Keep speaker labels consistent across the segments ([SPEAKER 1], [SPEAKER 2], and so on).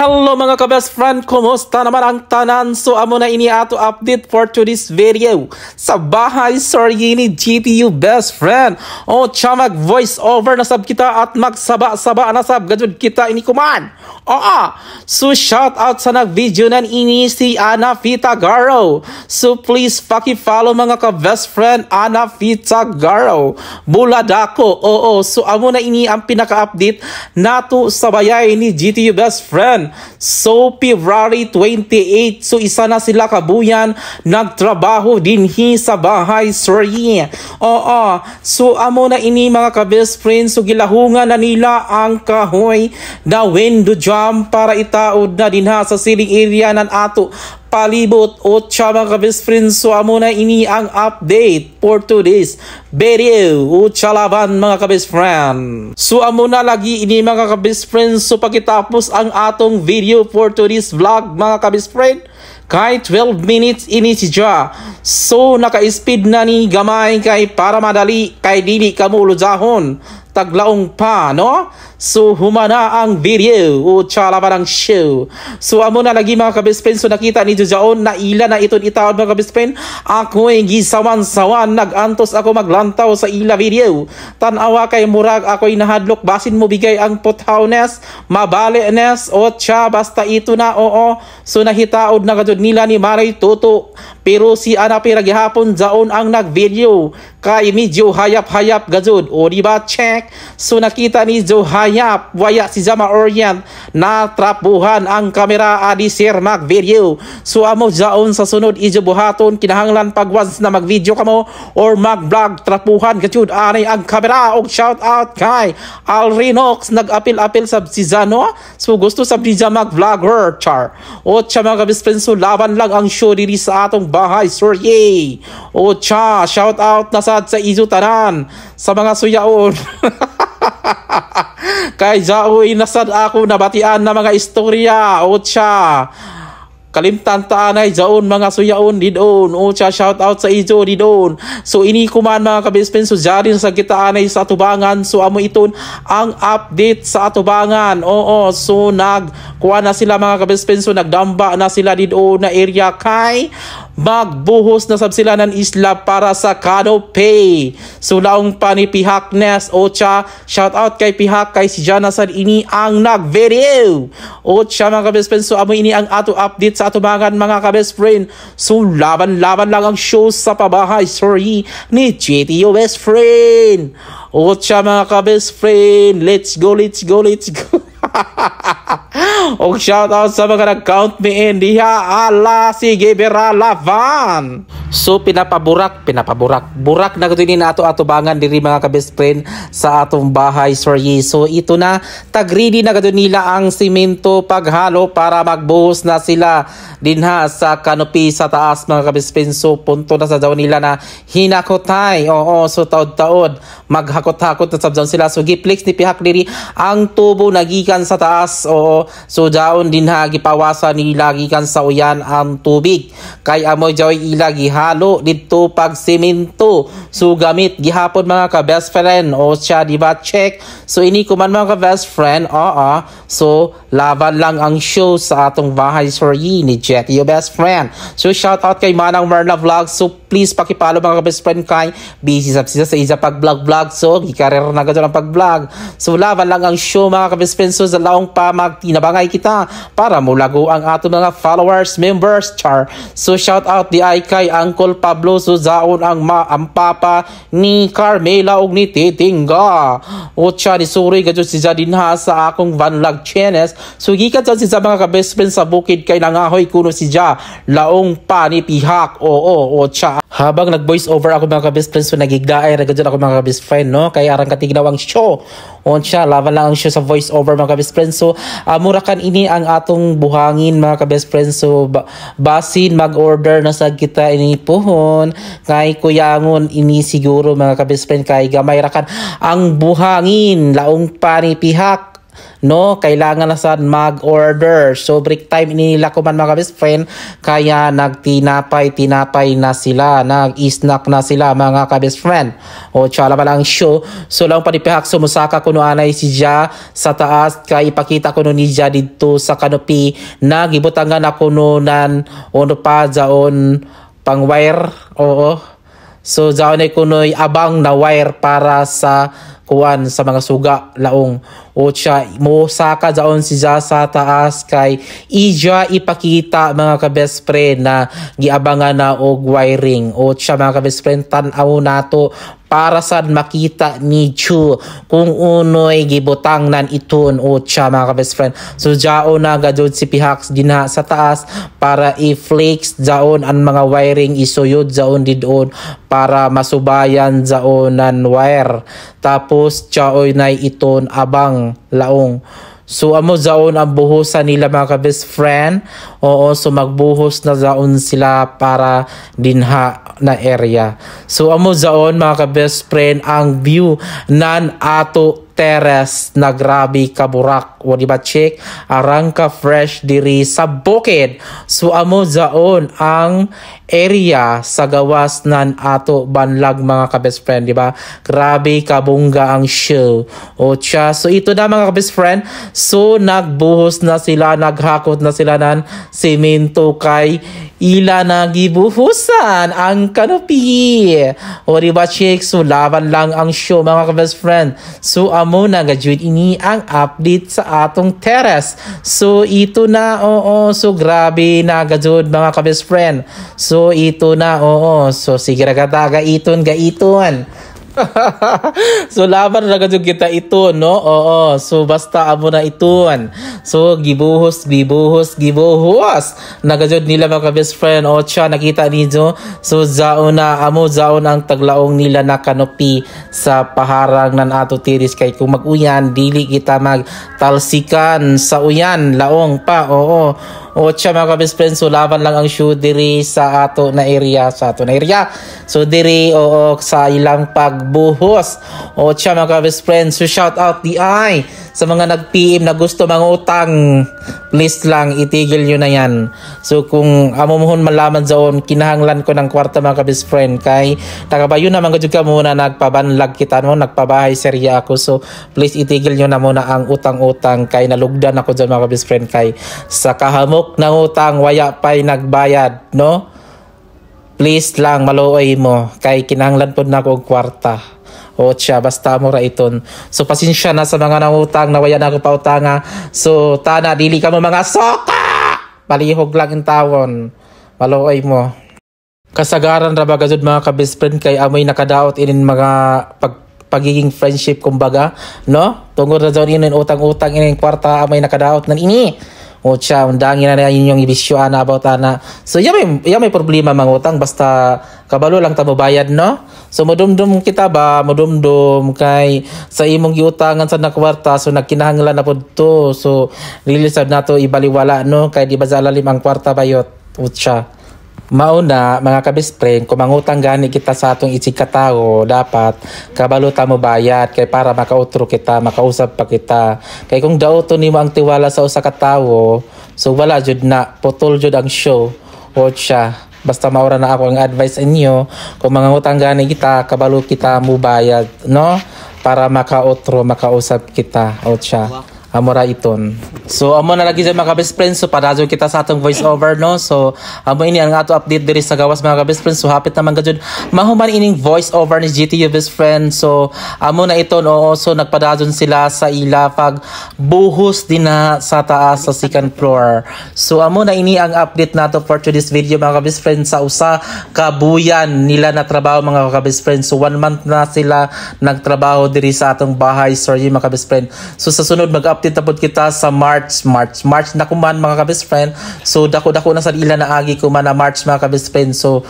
[SPEAKER 1] Hello mga ka-best friend, kumusta naman ang tanan? So amo na ini ato update for today's video sa bahay sorry ni GTU best friend. O siya mag voice over na sab kita at magsaba-saba na sab gadud kita ini kuman. So shout out sa nag-video nan ini si Ana Fitagaro. So please paki-follow mga ka-best friend Ana Fitagaro. Buladako. So amo na ini ang pinaka-update nato sa bayay ni GTU best friend. So February 28, so isa na sila kabuyan nagtrabaho dinhi sa bahay sorry. So amo na ini mga ka-best friend, so gilahungan na nila ang kahoy na window jam para itaod na dinha sa ceiling area nan ato palibot o siya mga ka-best friend. So amo na ini ang update for today's video o chalaban mga ka-best friend. So amo na lagi ini mga ka-best friend. So pagkitapos ang atong video for today's vlog mga ka-best friend, kay 12 minutes ini siya. So naka-speed na ni gamay kay para madali kay dili ka mo uludahon taglaong pa, no? So humana ang video o chalaban ang show. So amo na lagi mga ka-best friend. So nakita ni Jojaon na ila na iton itaon mga ka-best friend. Ako ay gisawan-sawan nagantos ako maglantaw sa ila video. Tanawa kay murag ako ay nahadlok basin mo bigay ang puthawnes mabali-nes o cha basta ito na So nahitaod na gadud nila ni Maray Toto. Pero si Ana piragihapon jaon ang nag-video kay medyo hayap-hayap gadud. O diba check? So nakita ni Joe hayap waya si Jama Orient na trapuhan ang kamera adi sir mag-video. So amo jaon sa sunod ijo buhaton kinahanglan pag once na mag-video kamo or mag-vlog trapuhan gadud anay ang kamera. Og shout out kay Alrinox nag-apil-apil sa si Zano. So gusto sa bija mag-vlogger char. O cha mga ka-best friend, so laban lang ang show diri sa atong bahay sorry. O cha shout out na sad sa ijo tanan sa mga suyaon. Kay jaoy nasad ako nabatian na mga istorya o cha kalimtan taanay jaon mga suyaon didon o cha shout out sa ijo didon. So ini kuman mga ka-best friend, so jarin sa kitaanay sa atubangan. So amo iton ang update sa atubangan. So nagkuha na sila mga ka-best friend, so nagdamba na sila didon na area kay magbuhos na sab sila ng isla para sa canopy. So laong pa ni Pihaknes o cha shout out kay Pihak kay si Jana sad ini ang nag-video. O cha mga ka-best friend, so amo ini ang ato update sa atubangan mga ka-best friend. So laban-laban lang ang show sa pabahay sorry ni GTU best friend. O cha mga ka-best friend, let's go. Og shout out sa mga nag-count me in diha ala sige Bera Lavan. So pinapaburak burak na gud ni nato atubangan diri mga ka-best friend sa atong bahay sorry. So ito na tag-ready na gud nila ang simento paghalo para magbuhos na sila dinha sa canopy sa taas mga ka-best friend. So punto na sa daw nila na hinakotay. So taod-taod maghakot-hakot na sabdaw sila. So giplex ni Pihak diri ang tubo nagikan sa taas. So daon dinha gipawasan nila gikan sa uyan ang tubig kay amoy joy ila gihalo didto pag semento. So gamit gihapon mga ka-best friend o siya diba check. So ini kuman mga ka-best friend. So laban lang ang show sa atong bahay sorry ni GTU best friend. So shout out kay Manang Marla Vlog. So please pakipalo mga ka-best friend kay busy sa isa pag-vlog. So gikarer na gud ang pag-vlog. So laban lang ang show mga ka-best friend. So sa laong pa magtinabangay kita para mulago ang ato mga followers, members char. So shout out di ay kay Uncle Pablo. So zaon ang papa ni Carmela og ni Titinga. O siya ni Suri gadyo si Jadinha sa akong vanlog channels. So gikan sa mga ka-best friend sa bukid kay nangahoy kuno si Ja laong pa ni Pihak. O siya habang nag-voice over ako mga ka-best friend, so nagigdaay ra gadyo ako mga ka-best friend, no? Kay arang katignaw ang show. O siya laban lang ang show sa voice over mga ka-best friend. So murakan ini ang atong buhangin mga ka-best friend. So basin mag-order na sa kita ini pohon kay kuyangon ini siguro mga ka-best friend kay gamay rakan ang buhangin laong pa ni Pihak no, kailangan na sad mag-order. So break time ini nila ko man mga best friend, kaya nagtinapay na sila, nag-snack na sila mga ka-best friend. O tsala pa lang show. So lang panipihak sumusaka kuno anay si Ja sa taas, kay ipakita kuno ni Ja dito sa kanopi, nagibutangan ako nunan ono pa jaon pang wire. Oo. So jaon ay kunoy abang na wire para sa kuan sa mga suga laong. O siya mo saka jaon si Ja sa taas, kay ija ipakita mga ka-best friend na giabangan na og wiring. O siya mga ka-best friend, tan-aw nato para sad makita ni Chu kung unoy gibutang nan iton. O siya mga ka-best friend, so jaon na gadod si Pihax dinha sa taas para i-flex jaon ang mga wiring, isuyod jaon didon para masubayan jaon nan wire. Tapos siya na iton abang laong. So amo zaon ang buhusan nila mga ka-best friend. Oo, so magbuhos na zaon sila para dinha na area. So amo zaon mga ka-best friend ang view nan ato terrace na grabe kaburak. O diba check, arang ka fresh diri sa bukid. So amo zaon ang area sa gawas nan ato banlag mga ka-best friend, diba? Grabe kabungga ang show. O siya, so ito na mga ka-best friend. So nagbuhos na sila, naghakot na sila ng semento, kay ila na gibuhusan ang kanopi. O diba check, so laban lang ang show mga ka-best friend. So amo na gadjud ini ang update sa atong terrace. So ito na, oo, so grabe na gadjud mga ka-best friend. So ito na, oo, so sige ra kataga iton gaiton. So laban na gadjud kita ito, no? Oo, so basta amo na iton. So gibuhos nagadjud nila mga best friend. O siya, nakita niyo, so zaon na amo zaon ang taglaong nila na kanopi sa paharang nan ato tiris, kay kung mag-uyan dili kita magtalsikan sa uyan laong pa. Oo. O siya mga best friend, so laban lang ang shoe diri sa ato na area, so diri, oo, sa ilang pagbuhos. O siya mga best friend, so shout out di ay sa mga nag-PM na gusto mangutang, please lang itigil nyo na yan. So kung amo mohon malaman zaon, kinahanglan ko ng kwarta mga best friend, kay nakabayo naman gadjud ka muna, nagpabanlag kita no, nagpabahay serya ako. So please itigil nyo na muna ang utang-utang, kay nalugdan ako dyan mga best friend, kay sa kahamok ng utang waya pa'y nagbayad, no? Please lang maluoy mo, kay kinahanglan po na ako kwarta. O siya, basta mo ra iton. So pasensya na sa mga nangutang na waya na ako pautanga. So tana dili ka mo mga soka, palihog lang in tawon, maluoy mo. Kasagaran ra ba gajud mga ka-best friend, kay amoy nakadaot inin mga pagiging friendship kumbaga, no? Tungod ra daw inin utang-utang inin kwarta, amoy nakadaot nan ini. O siya, undangin na yun yung ibisyoan na about ana. So may problema mangutang, basta kabalo lang ta mo bayad, no? So modumdum kita ba, modumdum kay sa imong giutangan sa nakwarta, so nagkinahanglan na pod to. So lilisad na to ibaliwala, no? Kay di ba sa lalim ang kwarta bayot. O siya, mauna mga ka-best friend, kung mangutang gani kita sa atong isig katao, dapat kabalo ta mo bayad, kay para makautro kita, makausap pa kita. Kay kung daoton nimo ang tiwala sa usa ka tawo, so wala jud na, putol jud ang show. O siya, basta maura na ako ang advice inyo, kung mangutang gani kita, kabalo kita mo bayad, no? Para makautro, makausap kita. O siya, amora iton. So amo na lagi sa mga best friends, so padadyo kita sa atong voice over, no? So amo ini ang ato update diri sa gawas mga best friends. So hapit naman gajud mahuman ining voice over ni GTU best friend. So amo na iton, oo, so nagpadadyon sila sa ila pag buhos din na sa taas sa second floor. So amo na ini ang update nato for today's video mga best friends, sa usa ka buyan nila na trabaho mga best friends. So 1 month na sila nagtrabaho diri sa atong bahay, sorry mga best friend. So sa sunod mag-update tapos kita sa March na kuman mga ka-best friend. So dako na sa ila na agi kuman na March mga ka-best friend. So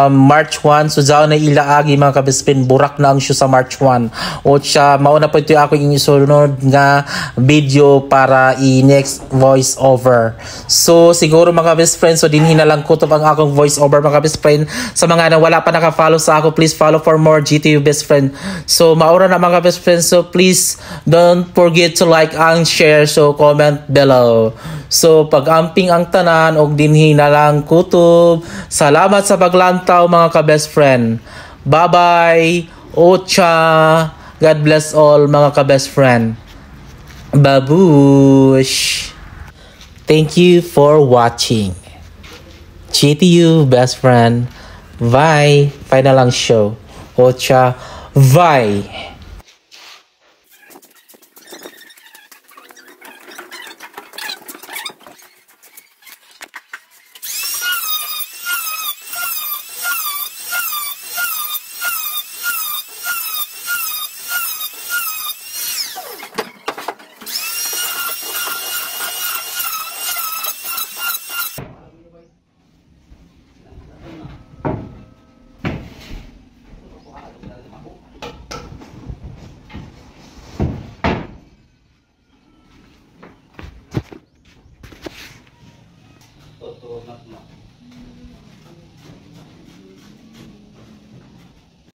[SPEAKER 1] March 1, so daw na ila agi mga ka-best friend, burak na ang show sa March 1. O siya, mauna po ito ako yung isunod nga video para i-next voice over. So siguro mga best friend, so dinhin na lang kutob ang akong voice over mga best friend. Sa mga na wala pa naka-follow sa ako, please follow for more GTU best friend. So maura na mga best friend, so please don't forget to like like and share, so comment below. So pag-amping ang tanan og dinhi na lang kutob. Salamat sa paglantaw mga ka-best friend. Bye-bye. Ocha. God bless all mga ka-best friend. Babush. Thank you for watching. GTU best friend. Bye. Final lang show. Ocha. Bye.